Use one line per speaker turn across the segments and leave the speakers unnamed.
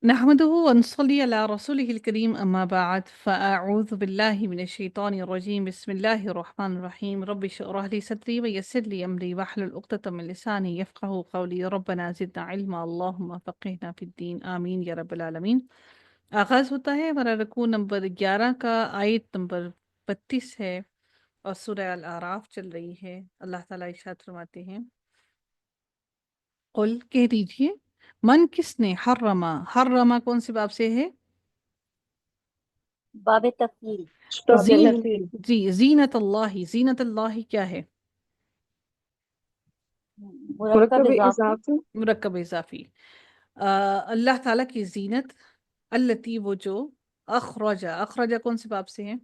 نحمده ونصلي على رسوله الكريم أما بعد فأعوذ بالله من الشيطان الرجيم بسم الله الرحمن الرحيم رب اشرح لي صدري ويسر لي أمري واحلل عقدة من لساني يفقهوا قولي ربنا زدنا علما اللهم فقهنا في الدين آمين या रब्बल आलमीन। आगाज होता है हमारा रकू नंबर 11 का, आयत नंबर 32 है और सूरह अल आराफ चल रही है। अल्लाह ताला इरशाद फरमाते हैं, कुल कह दीजिए, मन किसने हर्रमा, हर्रमा कौन सी बाब से है?
बाब तफसील।
जी
तफसील।
जी, जीनत अल्लाह, जीनत अल्लाह क्या है?
मुरक्कब
मुरक्कब
इजाफी।
इजाफी।
मुरक्कब इजाफी। अल्लाह ताला की जीनत, अल्लती वो जो, अखरजा, अखरजा कौन सी बाब से है?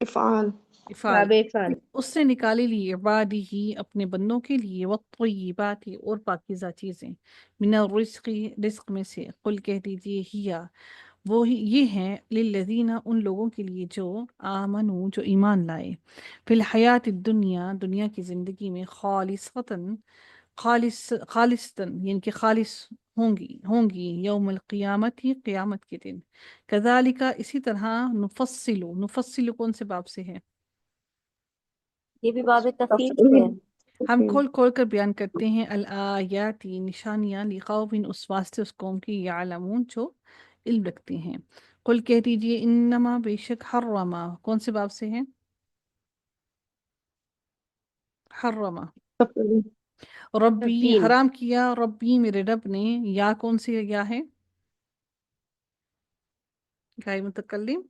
इफ़ाल।
इफाल।
बाब इफ़ाल।
उसने निकाली ली इबादी ही अपने बंदों के लिए, वत्तय्यिबाती और पाकीज़ा चीज़ें, मिनर रिज़्क़ी रिज़्क़ में से, कुल कह दीजिए हिया वो ही ये हैं, लिल्लज़ीना उन लोगों के लिए जो आमनू जो ईमान लाए, फिल हयात दुनिया दुनिया की ज़िंदगी में, खालिसतन खालिस्तन यानी कि खालिस होंगी होंगी यौमुल क़ियामत ही क़ियामत के दिन। कज़ालिका इसी तरह, नुफस्सिलु, नुफस्सिलु कौन से बाब से है?
ये भी बाब तफसील से है।
तफसील।
हम खोल खोल कर बयान करते हैं, अल आयाती निशानियाँ, लिक़ौमिन उस वास्ते उस कौम की, यालमून जो इल्म रखते हैं। कुल कह दीजिए, इन्नमा बेशक, हर्रमा कौन से बाब से है? हर्रमा,
तफसील।
रब्बी
तफसील।
हराम किया, रब्बी मेरे रब ने, या कौन सी या है? गाय मुतकल्लिम।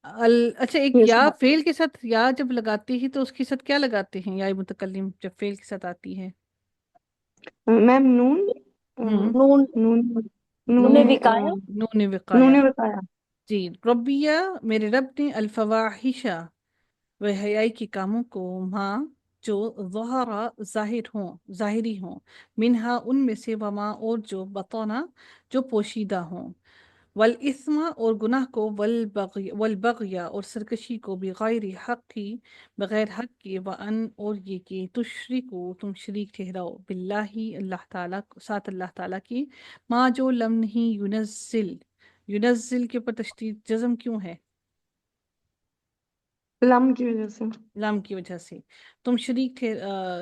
अच्छा, एक
यस
या फेल के साथ या जब लगाते हैं तो उसके साथ क्या लगाते हैं? या मुतकल्लिम जब फेल के साथ आती है।
मैम, नून।
हम्म,
नून।
नून।
नून
नूने
विकाया।
नून विकाया।
नूने बताया।
जी, रब्बिया मेरे रब ने, अल्फवाहिशा वह हयाई के कामों को, माँ जो ज़हरा जाहिर हों, ज़ाहिरी हों, मिनहा उनमें से, वमा और जो, बतौना जो पोशीदा हों, वल इस्मा और गुनाह को, वल बग़या और सरकशी को, बग़ैर हक़ की बग़ैर हक़ के, व अन और ये कि तुशरिकु तुम शरीक ठहराओ, बिल्लाही अल्लाह ताला साथ अल्लाह ताला की, माँ जो लम नहीं युनज़िल, युनज़िल के ऊपर तशदीद जज़म क्यों है?
लम की वजह से।
लाम की वजह से। तुम शरीक थे,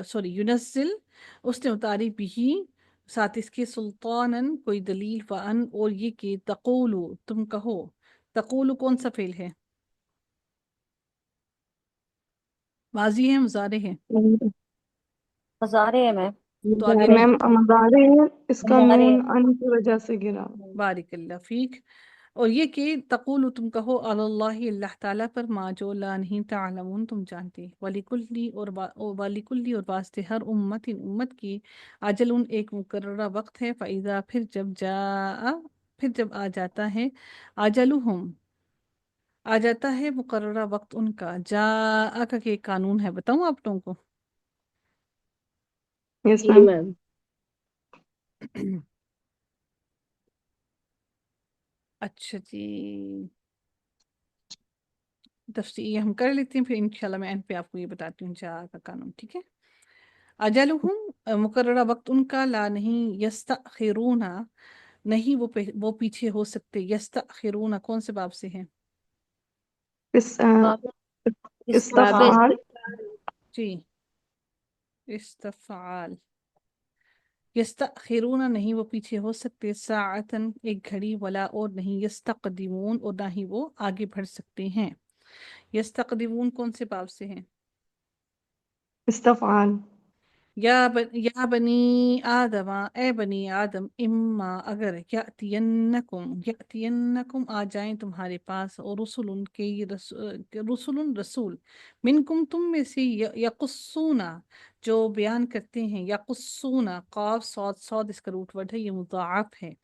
सॉरी, युनज़िल उसने उतारी बिही साथ इसके, सुल्तानन कोई दलील, फ़अन और ये कि तक़ूलु तुम कहो, तक़ूलु कौन सा फेल है? माजी है मुज़ारे है?
मज़ारे है मैं।
तो आगे नहीं।
मैम, मज़ारे है, इसका
मुज़ारे
नून
है।
अन की वजह से गिरा।
बारिकल्ला फीक। और ये कि तक़ूलु तुम कहो, अलल्लाहि अल्लाह ताला पर, मा जो ला नहीं तालमून तुम जानते, वलिकुल्ली और वलिकुल्ली और वास्ते हर उम्मतिन उम्मत की, अजलुन एक मुकर्ररा वक्त है, फ़इज़ा फिर जब आ जाता है, अजलुहुम आ जाता है मुकर्ररा वक्त उनका, जा का के कानून है, बताऊं आप लोगों को?
यस
जी
मैम।
मैम।
अच्छा जी, तफसील ये हम कर लेते हैं, फिर इंशाल्लाह मैं एंड पे आपको ये बताती हूँ जा का कानून, ठीक है? अजलहुम मुकर्ररा वक्त उनका, ला नहीं, यस्तखिरूना नहीं वो पीछे हो सकते, यस्तखिरूना कौन से बाब से है?
इस
बाब
इस्तफाल।
जी, इस्तफाल। यस्तखिरूना नहीं वो पीछे हो सकते, साअतन एक घड़ी, वला और नहीं, यस्तकदिमून और ना ही वो आगे बढ़ सकते हैं। यस्तकदिमून कौन से बाब से है?
इस्तफाल।
या बनी आदमा ए बनी आदम, इम्मा अगर, यअतियन्नकुम आ जाएं तुम्हारे पास, और रसुलुन के रसुलुन रसूल, मिनकुम तुम में से, यकुस्सूना जो बयान करते हैं, यकुस्सूना काफ सौद सौद इसका रूट वर्ड है, ये मुज़ाअफ है,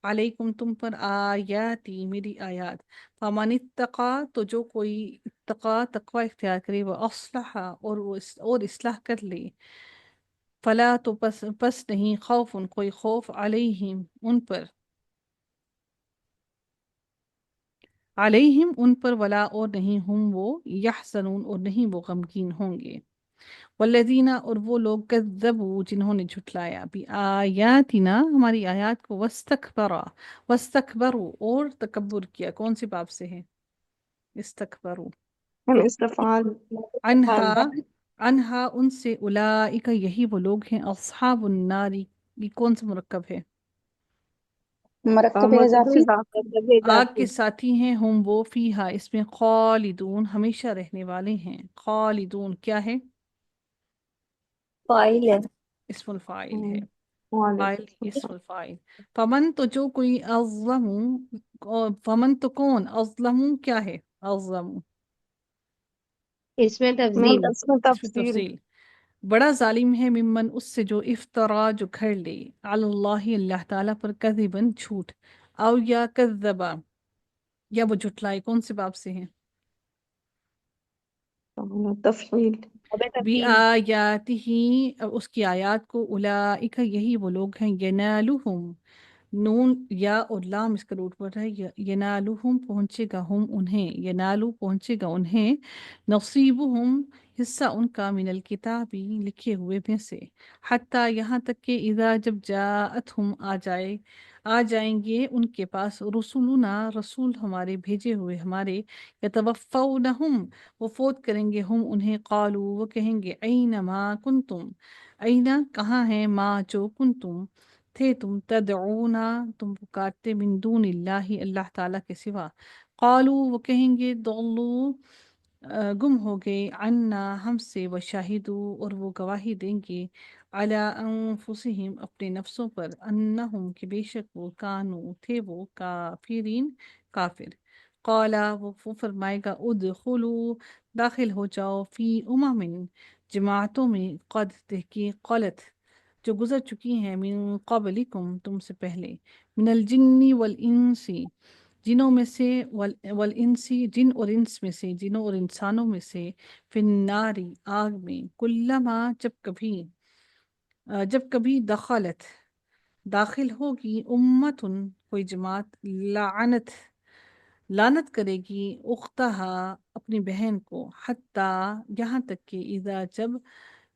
अलैकुम तुम पर, आयाती मेरी आयात, फमन इत्तका तो जो कोई तकवा इख्तियार करे, वह अस्लहा और वो और इस्लाह कर ले, फला तो पस नहीं, खौफ कोई खौफ, अलैहिम उन पर, अलैहिम उन पर, वला और नहीं, हम वो, यहज़नून और नहीं वो गमगीन होंगे। वल्लज़ीना और वो लोग कज़्ज़बू जिन्होंने झुटलाया भी आयातिना हमारी आयत को वस्तकबरू और तकब्बुर किया। कौन सी बाब से है इस्तकबरू?
इस्तफाल
अनहा अनहा उनसे उलाइका यही वो लोग हैं अस्हाबुन नारी। ये कौन सा मुरक्कब है?
मरकब
मरतबे
इजाफी।
इजाफी
आग के साथी हैं हम वो फीहा इसमें खालिदून हमेशा रहने वाले हैं। खालिदून क्या है?
फाइल है।
इस्मुल फाइल है।
वाले
फाइल इस्मुल फाइल। फमन तो जो कोई अज़लमू फमन तो कौन अज़लमू क्या है? अज़लमू
इसमें
मैं
तफजील।
इसमें
इसमें
तफसील
तफसील। बड़ा जालिम है मिम्मन उससे जो इफ्तरा जो घर ले अल्लाह अल्लाह ताला पर कज़िबन झूठ औ या कज़्ज़बा या वो झुटलाए। कौन से बाब से है?
तफसील
अबे
बी
तफसील।
आयातिही उसकी आयत को उलाइका यही वो लोग हैं यनालुहुम नून या और लाम इसका रूट वर्ड है यनालुहुम पहुंचेगा हम उन्हें यनालु पहुंचेगा उन्हें नसीबुहुम हिस्सा उनका मिनल किताबी लिखे हुए में से हत्ता यहाँ तक कि इज़ा जब जाअतहुम आ जाएंगे उनके पास रसूलुना रसूल हमारे भेजे हुए हमारे यतवफ़ौनहुम वो फोत करेंगे हम उन्हें कालू वो कहेंगे ऐना मा कुंतुम ऐना कहाँ है माँ जो कुंतुम थे तुम तदऊना तुम पुकारते मिन दूनिल्लाहि अल्लाह ताला के सिवा। कालू वो कहेंगे दल्लू गुम हो गए अन्ना हमसे व शाहिदू और वो गवाही देंगे अला अनफुसिहिम अपने नफ्सों पर अन्नहुम कि बेशक वो कानू थे वो काफिरीन काफिर। कौला वो फरमाएगा उदखुलू दाखिल हो जाओ फी उममिन जमातों में कद तहकीक कलत जो गुजर चुकी हैं मिन क़ब्लिकुम तुमसे पहले मिनल जिन्नी वल इंसी जिनों में से वल इंसी जिन और इंस में से जिनों और इंसानों में से फिन्नारी आग में कुल्लमा जब कभी दखलत दाखिल होगी उम्मतुन कोई जमात लानत करेगी उख्तहा अपनी बहन को हत्ता यहाँ तक कि इज़ा जब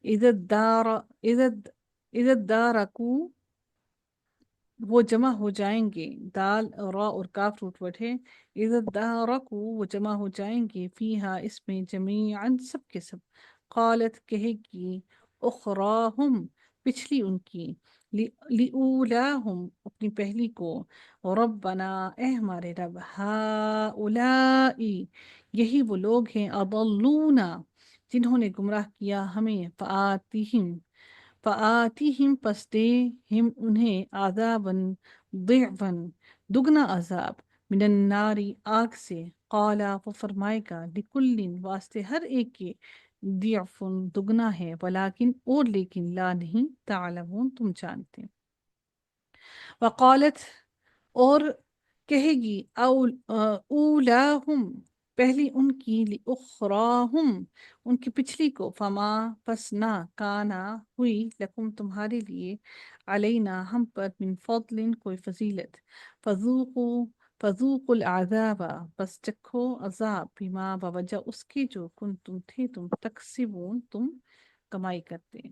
इज़द दार इज़द इज़द दारकू वो जमा हो जाएंगे दाल रा और काफ रूट वर्ड है इज़द दारकू वो जमा हो जाएंगे फीहा इसमें जमीअन सब के सब कालत कहेगी उखराहुम पिछली उनकी लिऊलाहुम अपनी पहली को रब्बना ए हमारे रब हाउलाई यही वो लोग हैं अदल्लूना जिन्होंने गुमराह किया हमें फ़आतिहिम पस दे हिम उन्हें आज़ाबन ज़िअफ़न दुगना अजाब मिनन्नारी आग से क़ाला वो फरमाएगा लिकुल्लिन वास्ते हर एक के ज़िअफ़ुन दुगना है वलाकिन और लेकिन ला नहीं तालमून तुम जानते। वक़ालत और कहेगी ऊलाहुम पहली उनकी लिउखराहुम उनकी पिछली को फमा पस ना काना हुई लकुम तुम्हारे लिए अलैना हम पर मिन फضलिन कोई फजीलत फजूकु फजूकुल आज़ाबा बस चखो अजाब बिमा बवजह उसके जो कुन तुम थे तुम तकसिबून तुम कमाई करते।